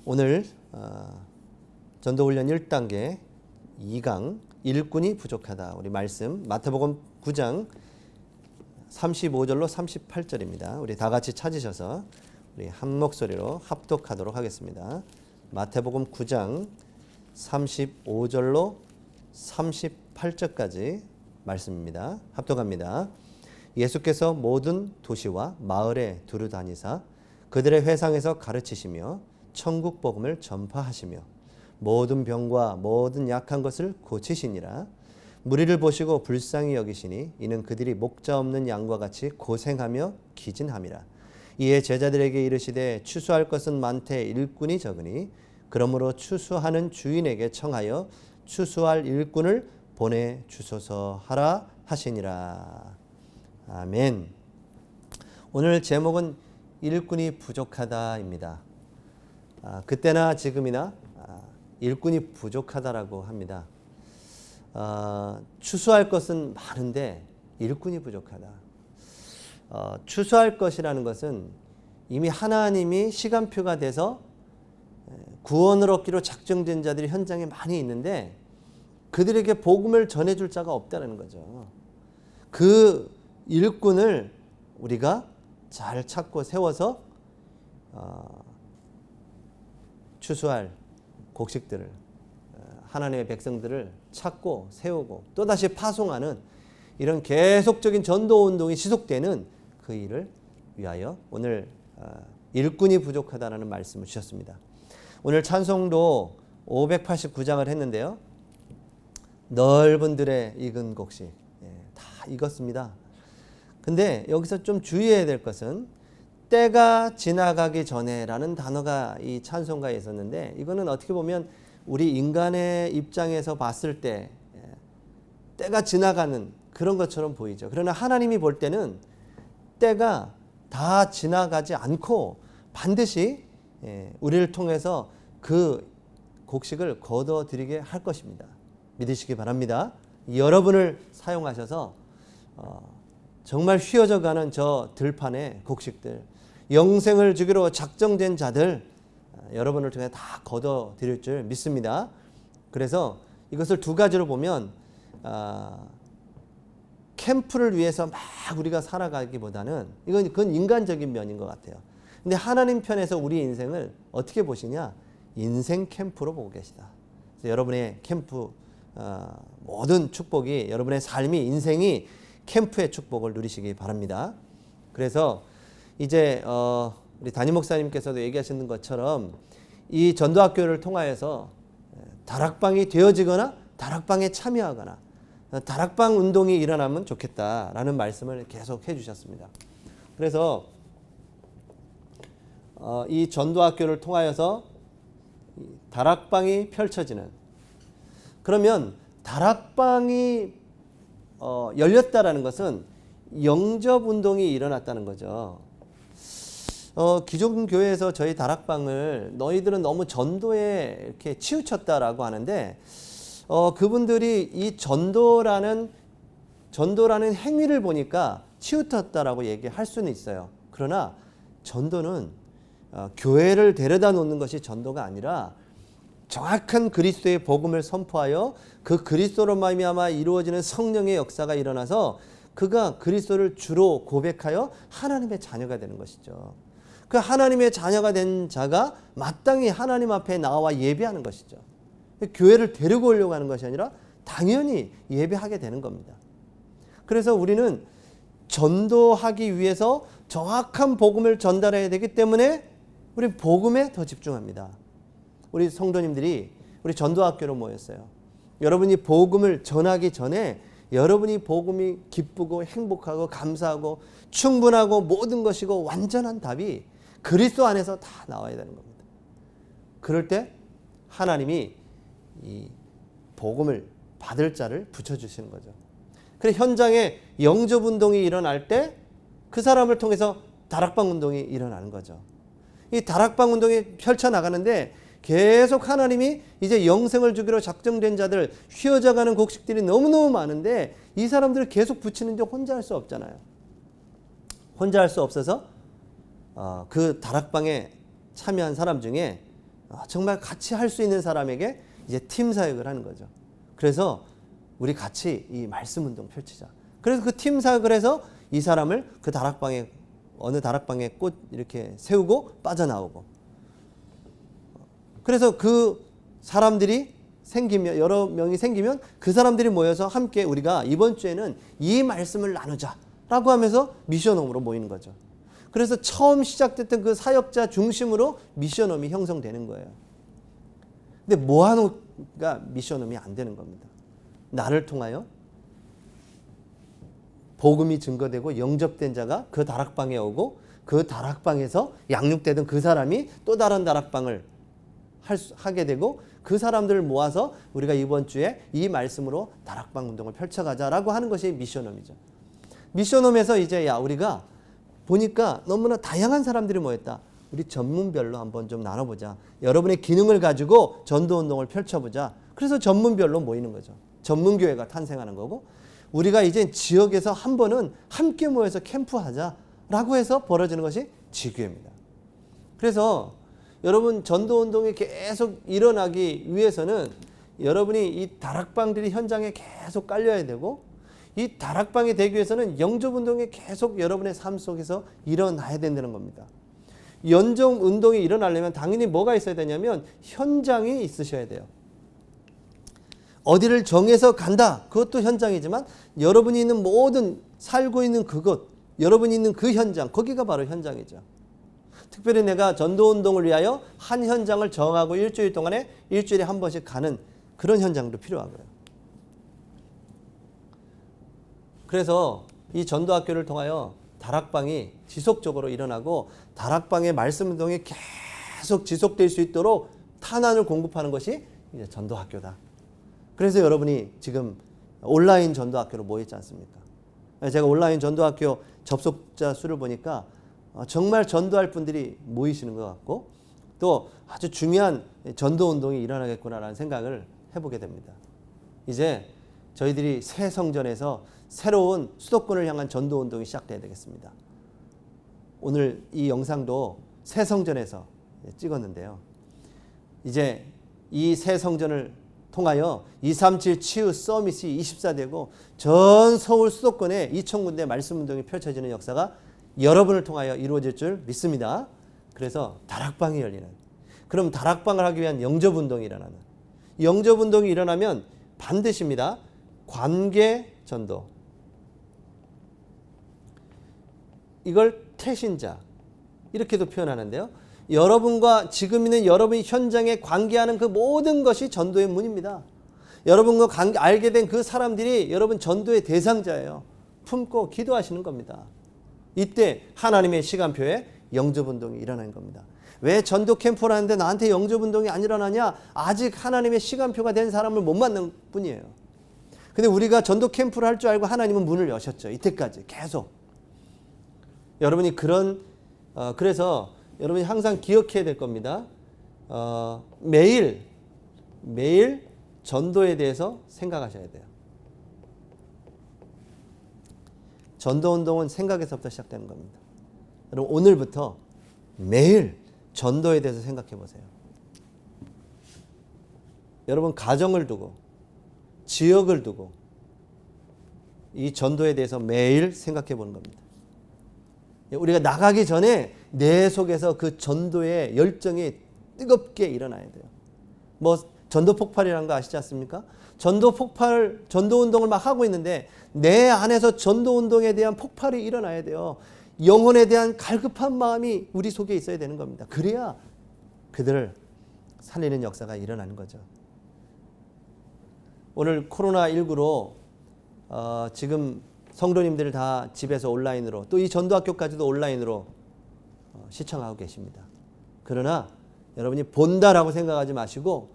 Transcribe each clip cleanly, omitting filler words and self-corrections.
오늘 전도훈련 1단계 2강 일꾼이 부족하다. 우리 말씀 마태복음 9장 35절로 38절입니다. 우리 다 같이 찾으셔서 우리 한 목소리로 합독하도록 하겠습니다. 마태복음 9장 35절로 38절까지 말씀입니다. 합독합니다. 예수께서 모든 도시와 마을에 두루 다니사 그들의 회상에서 가르치시며 천국 복음을 전파하시며 모든 병과 모든 약한 것을 고치시니라. 무리를 보시고 불쌍히 여기시니 이는 그들이 목자 없는 양과 같이 고생하며 기진함이라. 이에 제자들에게 이르시되 추수할 것은 많되 일꾼이 적으니 그러므로 추수하는 주인에게 청하여 추수할 일꾼을 보내주소서 하라 하시니라. 아멘. 오늘 제목은 일꾼이 부족하다입니다. 그때나 지금이나 일꾼이 부족하다라고 합니다. 추수할 것은 많은데 일꾼이 부족하다. 추수할 것이라는 것은 이미 하나님이 시간표가 돼서 구원을 얻기로 작정된 자들이 현장에 많이 있는데 그들에게 복음을 전해줄 자가 없다는 거죠. 그 일꾼을 우리가 잘 찾고 세워서 추수할 곡식들을 하나님의 백성들을 찾고 세우고 또다시 파송하는 이런 계속적인 전도운동이 지속되는 그 일을 위하여 오늘 일꾼이 부족하다는 말씀을 주셨습니다. 오늘 찬송도 589장을 했는데요. 넓은 들에 익은 곡식 다 익었습니다. 근데 여기서 좀 주의해야 될 것은 때가 지나가기 전에라는 단어가 이 찬송가에 있었는데 이거는 어떻게 보면 우리 인간의 입장에서 봤을 때 때가 지나가는 그런 것처럼 보이죠. 그러나 하나님이 볼 때는 때가 다 지나가지 않고 반드시 우리를 통해서 그 곡식을 거둬들이게 할 것입니다. 믿으시기 바랍니다. 여러분을 사용하셔서 정말 휘어져가는 저 들판의 곡식들, 영생을 주기로 작정된 자들 여러분을 통해 다 거둬들일 줄 믿습니다. 그래서 이것을 두 가지로 보면 캠프를 위해서 막 우리가 살아가기보다는 그건 인간적인 면인 것 같아요. 근데 하나님 편에서 우리 인생을 어떻게 보시냐? 인생 캠프로 보고 계시다. 그래서 여러분의 캠프 모든 축복이 여러분의 삶이 인생이 캠프의 축복을 누리시기 바랍니다. 그래서 이제 우리 담임 목사님께서도 얘기하시는 것처럼 이 전도학교를 통하여서 다락방이 되어지거나 다락방에 참여하거나 다락방 운동이 일어나면 좋겠다라는 말씀을 계속 해주셨습니다. 그래서 이 전도학교를 통하여서 다락방이 펼쳐지는, 그러면 다락방이 열렸다라는 것은 영접 운동이 일어났다는 거죠. 기존 교회에서 저희 다락방을 너희들은 너무 전도에 이렇게 치우쳤다라고 하는데 그분들이 이 전도라는 행위를 보니까 치우쳤다라고 얘기할 수는 있어요. 그러나 전도는 교회를 데려다 놓는 것이 전도가 아니라 정확한 그리스도의 복음을 선포하여 그 그리스도로 말미암아 이루어지는 성령의 역사가 일어나서 그가 그리스도를 주로 고백하여 하나님의 자녀가 되는 것이죠. 그 하나님의 자녀가 된 자가 마땅히 하나님 앞에 나와 예배하는 것이죠. 교회를 데리고 오려고 하는 것이 아니라 당연히 예배하게 되는 겁니다. 그래서 우리는 전도하기 위해서 정확한 복음을 전달해야 되기 때문에 우리 복음에 더 집중합니다. 우리 성도님들이 우리 전도학교로 모였어요. 여러분이 복음을 전하기 전에 여러분이 복음이 기쁘고 행복하고 감사하고 충분하고 모든 것이고 완전한 답이 그리스도 안에서 다 나와야 되는 겁니다. 그럴 때 하나님이 이 복음을 받을 자를 붙여주시는 거죠. 그래서 현장에 영접 운동이 일어날 때 그 사람을 통해서 다락방 운동이 일어나는 거죠. 이 다락방 운동이 펼쳐나가는데 계속 하나님이 이제 영생을 주기로 작정된 자들, 휘어져가는 곡식들이 너무너무 많은데 이 사람들을 계속 붙이는데 혼자 할 수 없잖아요. 혼자 할 수 없어서 그 다락방에 참여한 사람 중에 정말 같이 할 수 있는 사람에게 이제 팀 사역을 하는 거죠. 그래서 우리 같이 이 말씀 운동 펼치자. 그래서 그 팀 사역을 해서 이 사람을 그 다락방에 어느 다락방에 꼭 이렇게 세우고 빠져나오고. 그래서 그 사람들이 생기면 여러 명이 생기면 그 사람들이 모여서 함께 우리가 이번 주에는 이 말씀을 나누자라고 하면서 미션홈으로 모이는 거죠. 그래서 처음 시작됐던 그 사역자 중심으로 미션홈이 형성되는 거예요. 근데 모아놓으니까 미션홈이 안 되는 겁니다. 나를 통하여 복음이 증거되고 영접된 자가 그 다락방에 오고 그 다락방에서 양육되던 그 사람이 또 다른 다락방을 하게 되고 그 사람들을 모아서 우리가 이번 주에 이 말씀으로 다락방 운동을 펼쳐가자라고 하는 것이 미션홈이죠. 미션홈에서 이제 우리가 보니까 너무나 다양한 사람들이 모였다. 우리 전문별로 한번 좀 나눠보자. 여러분의 기능을 가지고 전도운동을 펼쳐보자. 그래서 전문별로 모이는 거죠. 전문교회가 탄생하는 거고 우리가 이제 지역에서 한 번은 함께 모여서 캠프하자라고 해서 벌어지는 것이 지교회입니다. 그래서 여러분 전도운동이 계속 일어나기 위해서는 여러분이 이 다락방들이 현장에 계속 깔려야 되고 이 다락방이 되기 위해서는 영접운동이 계속 여러분의 삶 속에서 일어나야 된다는 겁니다. 영접운동이 일어나려면 당연히 뭐가 있어야 되냐면 현장이 있으셔야 돼요. 어디를 정해서 간다. 그것도 현장이지만 여러분이 있는 모든 살고 있는 그곳, 여러분이 있는 그 현장, 거기가 바로 현장이죠. 특별히 내가 전도운동을 위하여 한 현장을 정하고 일주일 동안에 일주일에 한 번씩 가는 그런 현장도 필요하고요. 그래서 이 전도학교를 통하여 다락방이 지속적으로 일어나고 다락방의 말씀운동이 계속 지속될 수 있도록 탄환을 공급하는 것이 이제 전도학교다. 그래서 여러분이 지금 온라인 전도학교로 모였지 않습니까? 제가 온라인 전도학교 접속자 수를 보니까 정말 전도할 분들이 모이시는 것 같고 또 아주 중요한 전도운동이 일어나겠구나라는 생각을 해보게 됩니다. 이제 저희들이 새 성전에서 새로운 수도권을 향한 전도운동이 시작돼야 되겠습니다. 오늘 이 영상도 새 성전에서 찍었는데요. 이제 이 새 성전을 통하여 237 치유 서밋이 24되고 전 서울 수도권에 2,000군데 말씀운동이 펼쳐지는 역사가 여러분을 통하여 이루어질 줄 믿습니다. 그래서 다락방이 열리는, 그럼 다락방을 하기 위한 영접운동이 일어나는, 영접운동이 일어나면 반드시입니다. 관계전도, 이걸 태신자 이렇게도 표현하는데요. 여러분과 지금 있는 여러분이 현장에 관계하는 그 모든 것이 전도의 문입니다. 여러분과 알게 된 그 사람들이 여러분 전도의 대상자예요. 품고 기도하시는 겁니다. 이때 하나님의 시간표에 영접운동이 일어나는 겁니다. 왜 전도 캠프를 하는데 나한테 영접운동이 안 일어나냐? 아직 하나님의 시간표가 된 사람을 못 만난 뿐이에요. 근데 우리가 전도 캠프를 할 줄 알고 하나님은 문을 여셨죠. 이때까지 계속. 여러분이 그래서 여러분이 항상 기억해야 될 겁니다. 매일 전도에 대해서 생각하셔야 돼요. 전도운동은 생각에서부터 시작되는 겁니다. 여러분 오늘부터 매일 전도에 대해서 생각해 보세요. 여러분 가정을 두고 지역을 두고 이 전도에 대해서 매일 생각해 보는 겁니다. 우리가 나가기 전에 내 속에서 그 전도의 열정이 뜨겁게 일어나야 돼요. 뭐 전도 폭발이라는 거 아시지 않습니까? 전도 운동을 막 하고 있는데 내 안에서 전도 운동에 대한 폭발이 일어나야 돼요. 영혼에 대한 갈급한 마음이 우리 속에 있어야 되는 겁니다. 그래야 그들을 살리는 역사가 일어나는 거죠. 오늘 코로나19로 지금 성도님들 다 집에서 온라인으로 또 이 전도학교까지도 온라인으로 시청하고 계십니다. 그러나 여러분이 본다라고 생각하지 마시고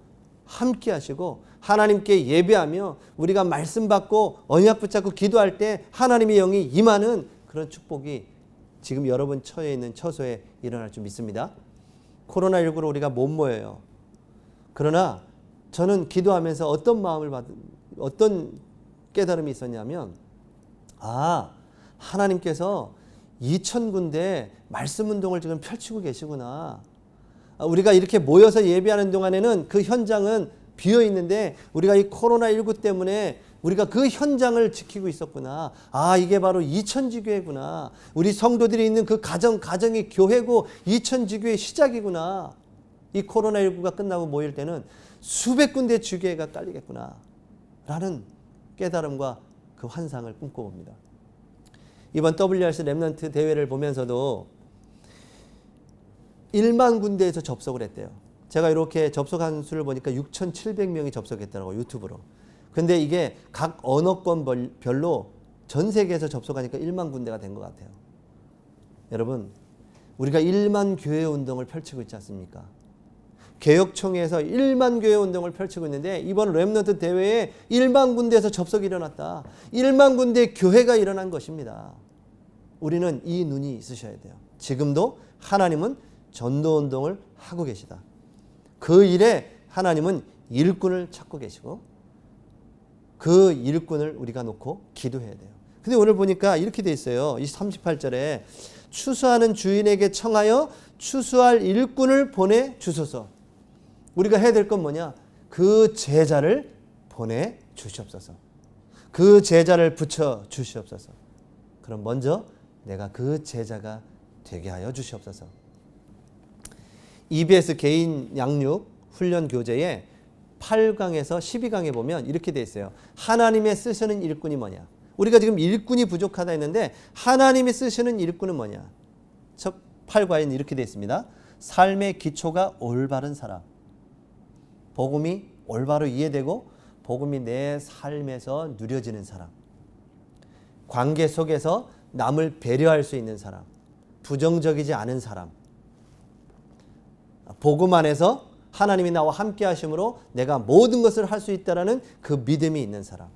함께 하시고 하나님께 예배하며 우리가 말씀 받고 언약 붙잡고 기도할 때 하나님의 영이 임하는 그런 축복이 지금 여러분 처해 있는 처소에 일어날 줄 믿습니다. 코로나19로 우리가 못 모여요. 그러나 저는 기도하면서 어떤 깨달음이 있었냐면 하나님께서 2,000군데 말씀 운동을 지금 펼치고 계시구나. 우리가 이렇게 모여서 예배하는 동안에는 그 현장은 비어 있는데 우리가 이 코로나19 때문에 우리가 그 현장을 지키고 있었구나. 이게 바로 이천지교회구나. 우리 성도들이 있는 그 가정이 교회고 이천지교회의 시작이구나. 이 코로나19가 끝나고 모일 때는 수백 군데 주교회가 깔리겠구나 라는 깨달음과 그 환상을 꿈꿔봅니다. 이번 WRC 렘넌트 대회를 보면서도 1만 군데에서 접속을 했대요. 제가 이렇게 접속한 수를 보니까 6,700명이 접속했더라고요, 유튜브로. 근데 이게 각 언어권별로 전 세계에서 접속하니까 1만 군데가 된 것 같아요. 여러분, 우리가 1만 교회 운동을 펼치고 있지 않습니까? 개혁총회에서 1만 교회 운동을 펼치고 있는데 이번 렘넌트 대회에 1만 군데에서 접속이 일어났다. 1만 군데의 교회가 일어난 것입니다. 우리는 이 눈이 있으셔야 돼요. 지금도 하나님은 전도운동을 하고 계시다. 그 일에 하나님은 일꾼을 찾고 계시고 그 일꾼을 우리가 놓고 기도해야 돼요. 근데 오늘 보니까 이렇게 돼 있어요. 이 38절에 추수하는 주인에게 청하여 추수할 일꾼을 보내주소서. 우리가 해야 될 건 뭐냐? 그 제자를 보내주시옵소서. 그 제자를 붙여주시옵소서. 그럼 먼저 내가 그 제자가 되게 하여 주시옵소서. EBS 개인 양육 훈련 교재에 8강에서 12강에 보면 이렇게 돼 있어요. 하나님의 쓰시는 일꾼이 뭐냐? 우리가 지금 일꾼이 부족하다 했는데 하나님이 쓰시는 일꾼은 뭐냐? 첫 8과에는 이렇게 돼 있습니다. 삶의 기초가 올바른 사람. 복음이 올바로 이해되고 복음이 내 삶에서 누려지는 사람. 관계 속에서 남을 배려할 수 있는 사람. 부정적이지 않은 사람. 복음 안에서 하나님이 나와 함께 하심으로 내가 모든 것을 할 수 있다라는 그 믿음이 있는 사람.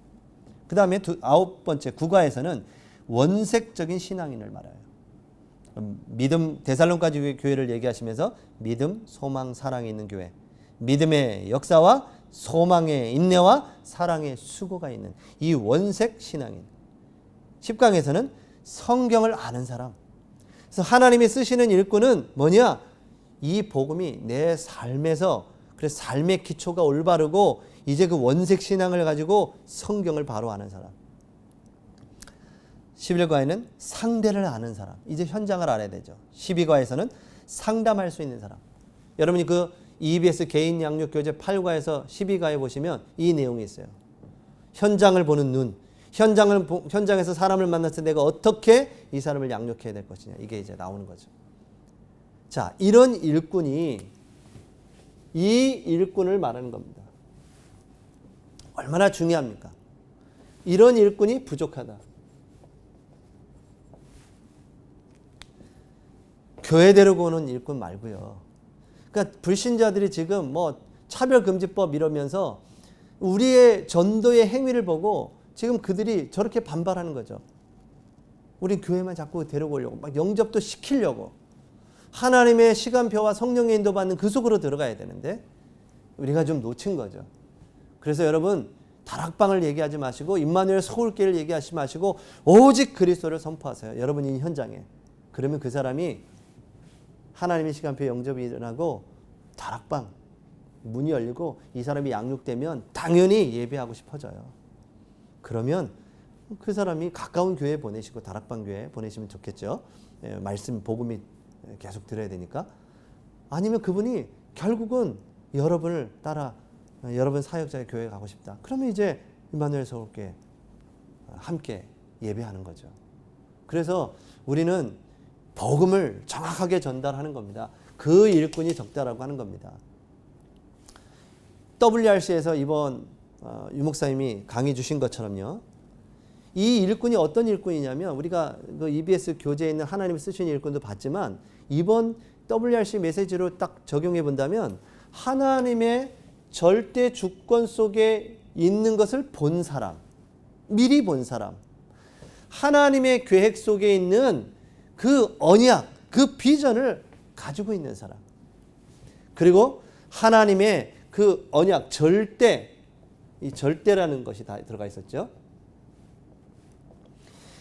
그 다음에 9번째 9과에서는 원색적인 신앙인을 말해요. 믿음 데살로니가 교회를 얘기하시면서 믿음, 소망, 사랑이 있는 교회. 믿음의 역사와 소망의 인내와 사랑의 수고가 있는 이 원색 신앙인. 10강에서는 성경을 아는 사람. 그래서 하나님이 쓰시는 일꾼은 뭐냐? 이 복음이 내 삶에서 그래서 삶의 기초가 올바르고 이제 그 원색 신앙을 가지고 성경을 바로 아는 사람. 11과에는 상대를 아는 사람. 이제 현장을 알아야 되죠. 12과에서는 상담할 수 있는 사람. 여러분이 그 EBS 개인 양육 교재 8과에서 12과에 보시면 이 내용이 있어요. 현장을 보는 눈. 현장에서 사람을 만났을 때 내가 어떻게 이 사람을 양육해야 될 것이냐. 이게 이제 나오는 거죠. 자, 이런 일꾼이 이 일꾼을 말하는 겁니다. 얼마나 중요합니까? 이런 일꾼이 부족하다. 교회 데리고 오는 일꾼 말고요. 그러니까 불신자들이 지금 뭐 차별금지법 이러면서 우리의 전도의 행위를 보고 지금 그들이 저렇게 반발하는 거죠. 우리 교회만 자꾸 데리고 오려고 막 영접도 시키려고. 하나님의 시간표와 성령의 인도받는 그 속으로 들어가야 되는데 우리가 좀 놓친 거죠. 그래서 여러분 다락방을 얘기하지 마시고 임마누엘 서울교회를 얘기하지 마시고 오직 그리스도를 선포하세요. 여러분이 현장에. 그러면 그 사람이 하나님의 시간표에 영접이 일어나고 다락방 문이 열리고 이 사람이 양육되면 당연히 예배하고 싶어져요. 그러면 그 사람이 가까운 교회에 보내시고 다락방 교회에 보내시면 좋겠죠. 말씀 복음이 계속 들어야 되니까. 아니면 그분이 결국은 여러분을 따라 여러분 사역자의 교회에 가고 싶다. 그러면 이제 임마누엘 서울교회 함께 예배하는 거죠. 그래서 우리는 복음을 정확하게 전달하는 겁니다. 그 일꾼이 적다라고 하는 겁니다. WRC에서 이번 유목사님이 강의 주신 것처럼요. 이 일꾼이 어떤 일꾼이냐면 우리가 그 EBS 교재에 있는 하나님이 쓰신 일꾼도 봤지만 이번 WRC 메시지로 딱 적용해 본다면 하나님의 절대 주권 속에 있는 것을 본 사람, 미리 본 사람, 하나님의 계획 속에 있는 그 언약, 그 비전을 가지고 있는 사람, 그리고 하나님의 그 언약, 절대, 이 절대라는 것이 다 들어가 있었죠.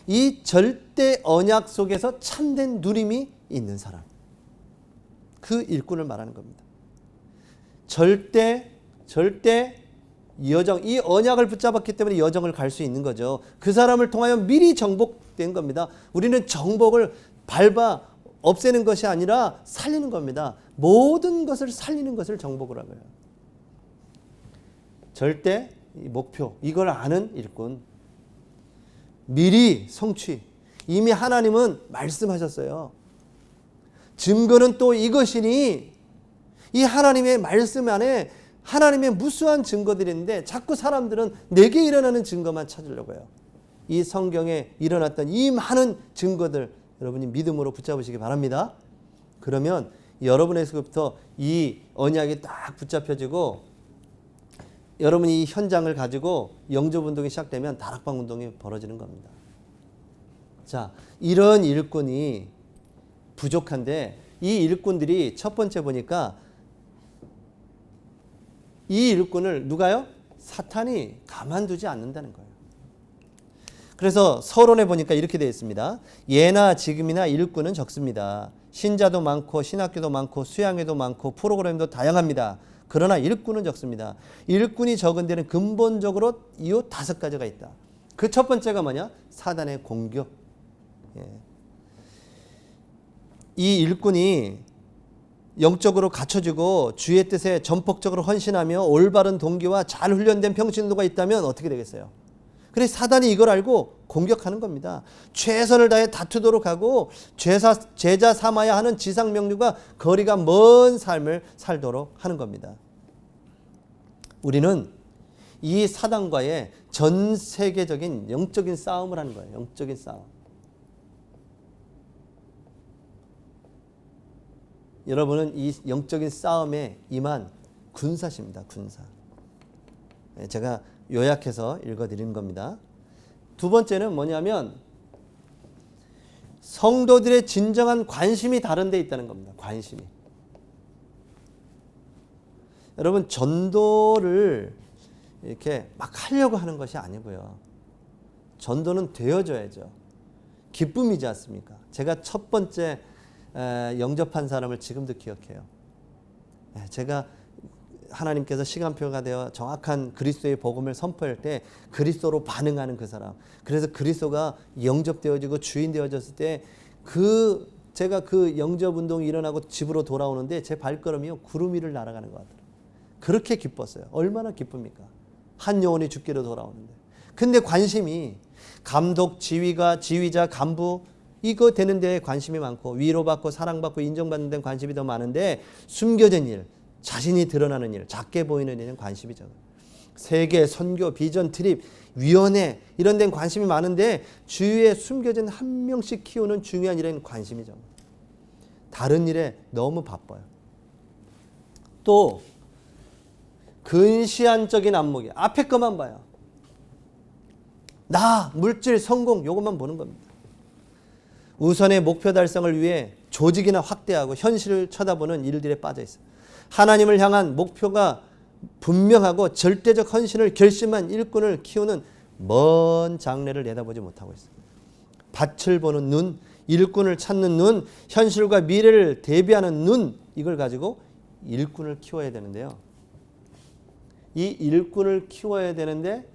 이 절대 언약 속에서 참된 누림이 있는 사람. 그 일꾼을 말하는 겁니다. 절대 여정, 이 언약을 붙잡았기 때문에 여정을 갈 수 있는 거죠. 그 사람을 통하여 미리 정복된 겁니다. 우리는 정복을 밟아 없애는 것이 아니라 살리는 겁니다. 모든 것을 살리는 것을 정복을 하고요. 절대 목표, 이걸 아는 일꾼. 미리 성취. 이미 하나님은 말씀하셨어요. 증거는 또 이것이니, 이 하나님의 말씀 안에 하나님의 무수한 증거들인데 자꾸 사람들은 내게 일어나는 증거만 찾으려고 해요. 이 성경에 일어났던 이 많은 증거들 여러분이 믿음으로 붙잡으시기 바랍니다. 그러면 여러분에서부터 이 언약이 딱 붙잡혀지고 여러분이 이 현장을 가지고 영접운동이 시작되면 다락방 운동이 벌어지는 겁니다. 자, 이런 일꾼이 부족한데 이 일꾼들이 첫 번째 보니까 이 일꾼을 누가요? 사탄이 가만두지 않는다는 거예요. 그래서 서론에 보니까 이렇게 되어 있습니다. 예나 지금이나 일꾼은 적습니다. 신자도 많고 신학교도 많고 수양회도 많고 프로그램도 다양합니다. 그러나 일꾼은 적습니다. 일꾼이 적은 데는 근본적으로 이유 5가지가 있다. 그 첫 번째가 뭐냐? 사단의 공격. 이 일꾼이 영적으로 갖춰지고 주의 뜻에 전폭적으로 헌신하며 올바른 동기와 잘 훈련된 평신도가 있다면 어떻게 되겠어요? 그래서 사단이 이걸 알고 공격하는 겁니다. 최선을 다해 다투도록 하고 제자 삼아야 하는 지상명령과 거리가 먼 삶을 살도록 하는 겁니다. 우리는 이 사단과의 전 세계적인 영적인 싸움을 하는 거예요. 영적인 싸움. 여러분은 이 영적인 싸움에 임한 군사십니다. 군사. 제가 요약해서 읽어드리는 겁니다. 두 번째는 뭐냐면 성도들의 진정한 관심이 다른 데 있다는 겁니다. 관심이. 여러분 전도를 이렇게 막 하려고 하는 것이 아니고요. 전도는 되어져야죠. 기쁨이지 않습니까? 제가 첫 번째 영접한 사람을 지금도 기억해요. 제가 하나님께서 시간표가 되어 정확한 그리스도의 복음을 선포할 때 그리스도로 반응하는 그 사람. 그래서 그리스도가 영접되어지고 주인 되어졌을 때 제가 그 영접 운동이 일어나고 집으로 돌아오는데 제 발걸음이요 구름 위를 날아가는 것 같더라고요. 그렇게 기뻤어요. 얼마나 기쁩니까? 한 영혼이 죽기로 돌아오는데. 근데 관심이 감독, 지휘자, 간부 이거 되는 데에 관심이 많고 위로받고 사랑받고 인정받는 데는 관심이 더 많은데 숨겨진 일, 자신이 드러나는 일, 작게 보이는 일은 관심이 적어요. 세계, 선교, 비전, 트립, 위원회 이런 데는 관심이 많은데 주위에 숨겨진 한 명씩 키우는 중요한 일에는 관심이 적어요. 다른 일에 너무 바빠요. 또 근시안적인 안목이 앞에 것만 봐요. 나, 물질, 성공 요것만 보는 겁니다. 우선의 목표 달성을 위해 조직이나 확대하고 현실을 쳐다보는 일들에 빠져 있어요. 하나님을 향한 목표가 분명하고 절대적 헌신을 결심한 일꾼을 키우는 먼 장래를 내다보지 못하고 있어요. 밭을 보는 눈, 일꾼을 찾는 눈, 현실과 미래를 대비하는 눈 이걸 가지고 일꾼을 키워야 되는데요. 이 일꾼을 키워야 되는데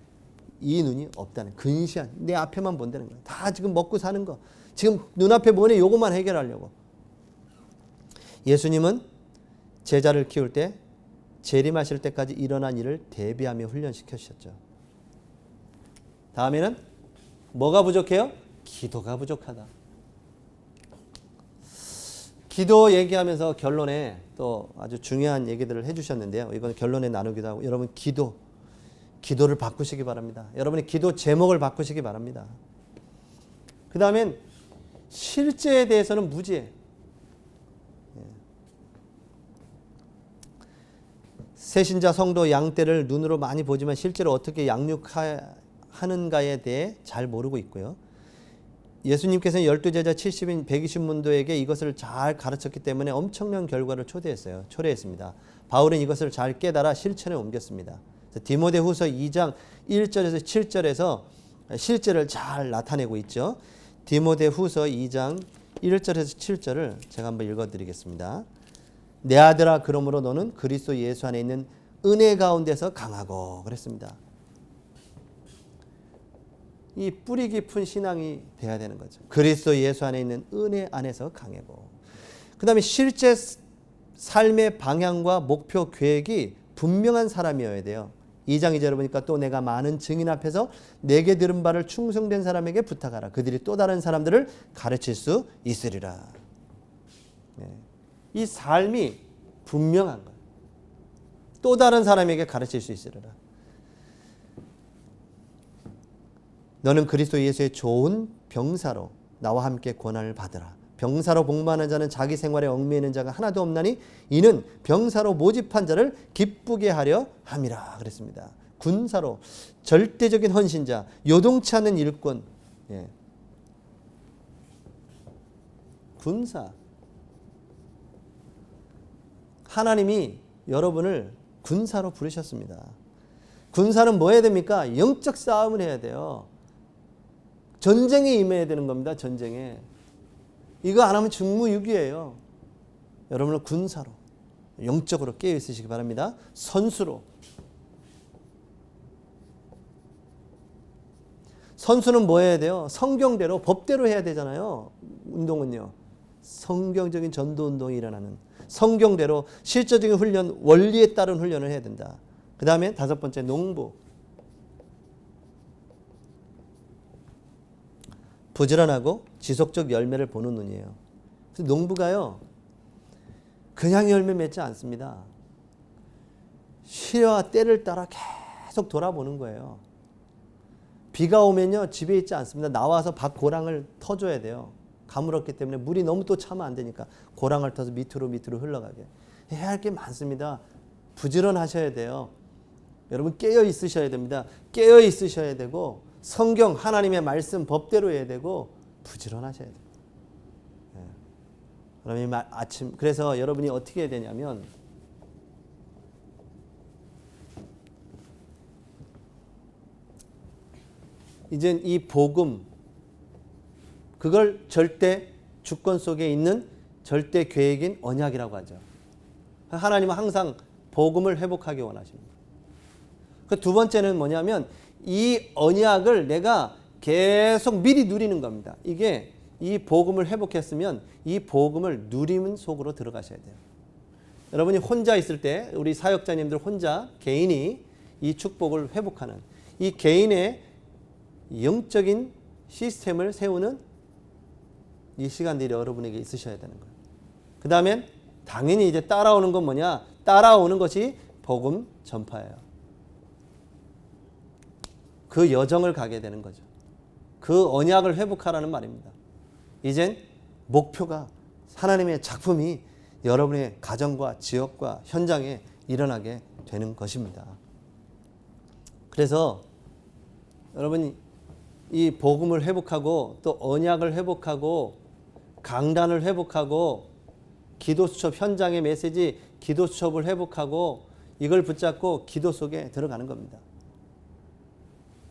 이 눈이 없다는 근시안 내 앞에만 본다는 거예요. 다 지금 먹고 사는 거 지금 눈앞에 뭐니 요것만 해결하려고. 예수님은 제자를 키울 때 재림하실 때까지 일어난 일을 대비하며 훈련시켜주셨죠. 다음에는 뭐가 부족해요? 기도가 부족하다. 기도 얘기하면서 결론에 또 아주 중요한 얘기들을 해주셨는데요. 이건 결론에 나누기도 하고 여러분 기도를 바꾸시기 바랍니다. 여러분의 기도 제목을 바꾸시기 바랍니다. 그 다음엔 실제에 대해서는 무지해. 새신자 성도 양떼를 눈으로 많이 보지만 실제로 어떻게 양육하는가에 대해 잘 모르고 있고요. 예수님께서는 12제자 70인 120문도에게 이것을 잘 가르쳤기 때문에 엄청난 결과를 초래했습니다. 바울은 이것을 잘 깨달아 실천에 옮겼습니다. 디모데후서 2장 1절에서 7절에서 실제를 잘 나타내고 있죠. 디모데후서 2장 1절에서 7절을 제가 한번 읽어드리겠습니다. 내 아들아 그러므로 너는 그리스도 예수 안에 있는 은혜 가운데서 강하고 그랬습니다. 이 뿌리 깊은 신앙이 돼야 되는 거죠. 그리스도 예수 안에 있는 은혜 안에서 강하고. 그 다음에 실제 삶의 방향과 목표 계획이 분명한 사람이어야 돼요. 2장 2절에 보니까 또 내가 많은 증인 앞에서 내게 들은 바를 충성된 사람에게 부탁하라. 그들이 또 다른 사람들을 가르칠 수 있으리라. 이 삶이 분명한 거예요. 또 다른 사람에게 가르칠 수 있으리라. 너는 그리스도 예수의 좋은 병사로 나와 함께 권한을 받으라. 병사로 복무하는 자는 자기 생활에 얽매이는 자가 하나도 없나니 이는 병사로 모집한 자를 기쁘게 하려 함이라 그랬습니다. 군사로 절대적인 헌신자, 요동치 않는 일꾼, 군사. 하나님이 여러분을 군사로 부르셨습니다. 군사는 뭐 해야 됩니까? 영적 싸움을 해야 돼요. 전쟁에 임해야 되는 겁니다. 전쟁에. 이거 안 하면 직무유기예요. 여러분은 군사로 영적으로 깨어 있으시기 바랍니다. 선수로. 선수는 뭐 해야 돼요? 성경대로 법대로 해야 되잖아요. 운동은요. 성경적인 전도 운동이 일어나는 성경대로 실제적인 훈련, 원리에 따른 훈련을 해야 된다. 그 다음에 5번째 농부. 부지런하고 지속적 열매를 보는 눈이에요. 그래서 농부가요, 그냥 열매 맺지 않습니다. 시와 때를 따라 계속 돌아보는 거예요. 비가 오면요, 집에 있지 않습니다. 나와서 밭 고랑을 터줘야 돼요. 가물었기 때문에 물이 너무 또 차면 안 되니까 고랑을 터서 밑으로 흘러가게. 해야 할 게 많습니다. 부지런하셔야 돼요. 여러분 깨어 있으셔야 됩니다. 깨어 있으셔야 되고 성경 하나님의 말씀 법대로 해야 되고 부지런하셔야 돼요. 그러면 아침 그래서 여러분이 어떻게 해야 되냐면 이젠 이 복음 그걸 절대 주권 속에 있는 절대 계획인 언약이라고 하죠. 하나님은 항상 복음을 회복하기 원하십니다. 그 두 번째는 뭐냐면 이 언약을 내가 계속 미리 누리는 겁니다. 이게 이 복음을 회복했으면 이 복음을 누리는 속으로 들어가셔야 돼요. 여러분이 혼자 있을 때 우리 사역자님들 혼자 개인이 이 축복을 회복하는 이 개인의 영적인 시스템을 세우는 이 시간들이 여러분에게 있으셔야 되는 거예요. 그 다음엔 당연히 이제 따라오는 건 뭐냐? 따라오는 것이 복음 전파예요. 그 여정을 가게 되는 거죠. 그 언약을 회복하라는 말입니다. 이젠 목표가 하나님의 작품이 여러분의 가정과 지역과 현장에 일어나게 되는 것입니다. 그래서 여러분이 이 복음을 회복하고 또 언약을 회복하고 강단을 회복하고 기도 수첩 현장의 메시지 기도 수첩을 회복하고 이걸 붙잡고 기도 속에 들어가는 겁니다.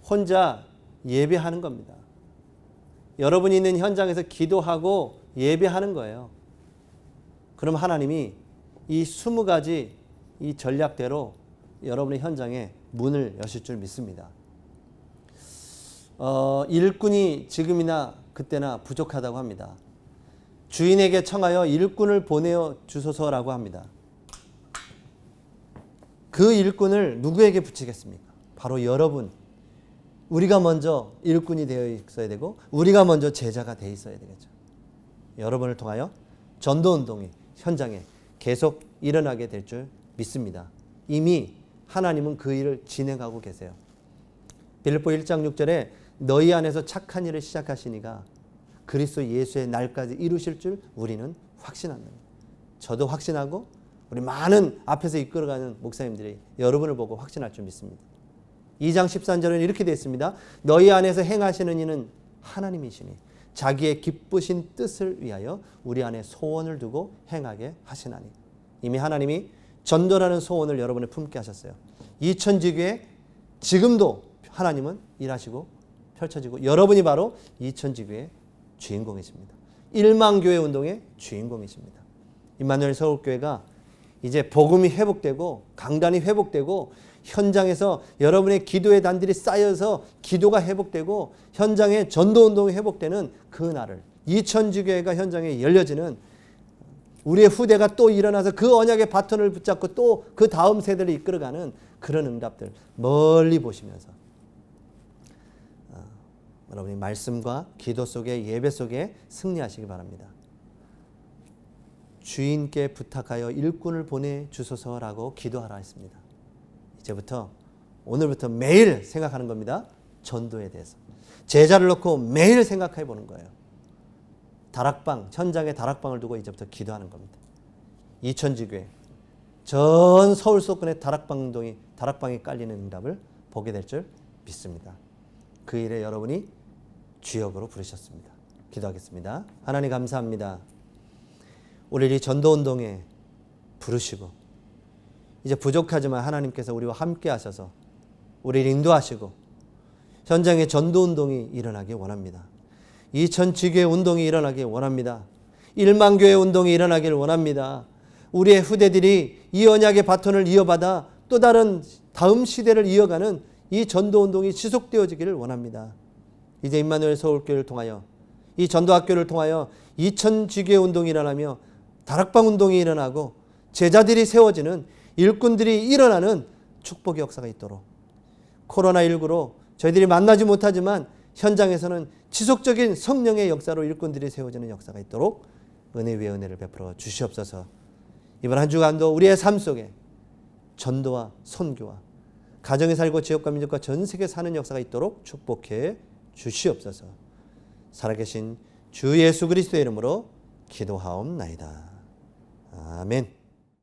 혼자 예배하는 겁니다. 여러분이 있는 현장에서 기도하고 예배하는 거예요. 그럼 하나님이 이 20가지 이 전략대로 여러분의 현장에 문을 여실 줄 믿습니다. 일꾼이 지금이나 그때나 부족하다고 합니다. 주인에게 청하여 일꾼을 보내어 주소서라고 합니다. 그 일꾼을 누구에게 붙이겠습니까? 바로 여러분. 우리가 먼저 일꾼이 되어 있어야 되고 우리가 먼저 제자가 되어 있어야 되겠죠. 여러분을 통하여 전도운동이 현장에 계속 일어나게 될 줄 믿습니다. 이미 하나님은 그 일을 진행하고 계세요. 빌립보 1장 6절에 너희 안에서 착한 일을 시작하시니가 그리스도 예수의 날까지 이루실 줄 우리는 확신합니다. 저도 확신하고 우리 많은 앞에서 이끌어가는 목사님들이 여러분을 보고 확신할 줄 믿습니다. 2장 13절은 이렇게 되어 있습니다. 너희 안에서 행하시는 이는 하나님이시니 자기의 기쁘신 뜻을 위하여 우리 안에 소원을 두고 행하게 하시나니. 이미 하나님이 전도라는 소원을 여러분의 품게 하셨어요. 이천지교회 지금도 하나님은 일하시고 펼쳐지고 여러분이 바로 이천지교회의 주인공이십니다. 1만교회 운동의 주인공이십니다. 임마누엘 서울교회가 이제 복음이 회복되고 강단이 회복되고 현장에서 여러분의 기도의 단들이 쌓여서 기도가 회복되고 현장에 전도운동이 회복되는 그 날을 2000지교회가 현장에 열려지는 우리의 후대가 또 일어나서 그 언약의 바톤을 붙잡고 또 그 다음 세대를 이끌어가는 그런 응답들 멀리 보시면서 여러분이 말씀과 기도 속에 예배 속에 승리하시기 바랍니다. 주인께 부탁하여 일꾼을 보내주소서라고 기도하라 했습니다. 이제부터 오늘부터 매일 생각하는 겁니다. 전도에 대해서. 제자를 놓고 매일 생각해 보는 거예요. 다락방, 현장에 다락방을 두고 이제부터 기도하는 겁니다. 2000지교회 전 서울 수도권의 다락방이 깔리는 응답을 보게 될 줄 믿습니다. 그 일에 여러분이 주역으로 부르셨습니다. 기도하겠습니다. 하나님 감사합니다. 우리를 전도운동에 부르시고 이제 부족하지만 하나님께서 우리와 함께 하셔서 우리를 인도하시고 현장에 전도운동이 일어나기 원합니다. 2000지교회 운동이 일어나기 원합니다. 1만교회 운동이 일어나길 원합니다. 우리의 후대들이 이 언약의 바톤을 이어받아 또 다른 다음 시대를 이어가는 이 전도운동이 지속되어지기를 원합니다. 이제 임마누엘 서울교회를 통하여 이 전도학교를 통하여 2000지교회 운동이 일어나며 다락방 운동이 일어나고 제자들이 세워지는 일꾼들이 일어나는 축복의 역사가 있도록 코로나19로 저희들이 만나지 못하지만 현장에서는 지속적인 성령의 역사로 일꾼들이 세워지는 역사가 있도록 은혜 위에 은혜를 베풀어 주시옵소서. 이번 한 주간도 우리의 삶 속에 전도와 선교와 가정에 살고 지역과 민족과 전 세계 사는 역사가 있도록 축복해 주시옵소서. 살아계신 주 예수 그리스도의 이름으로 기도하옵나이다. 아멘.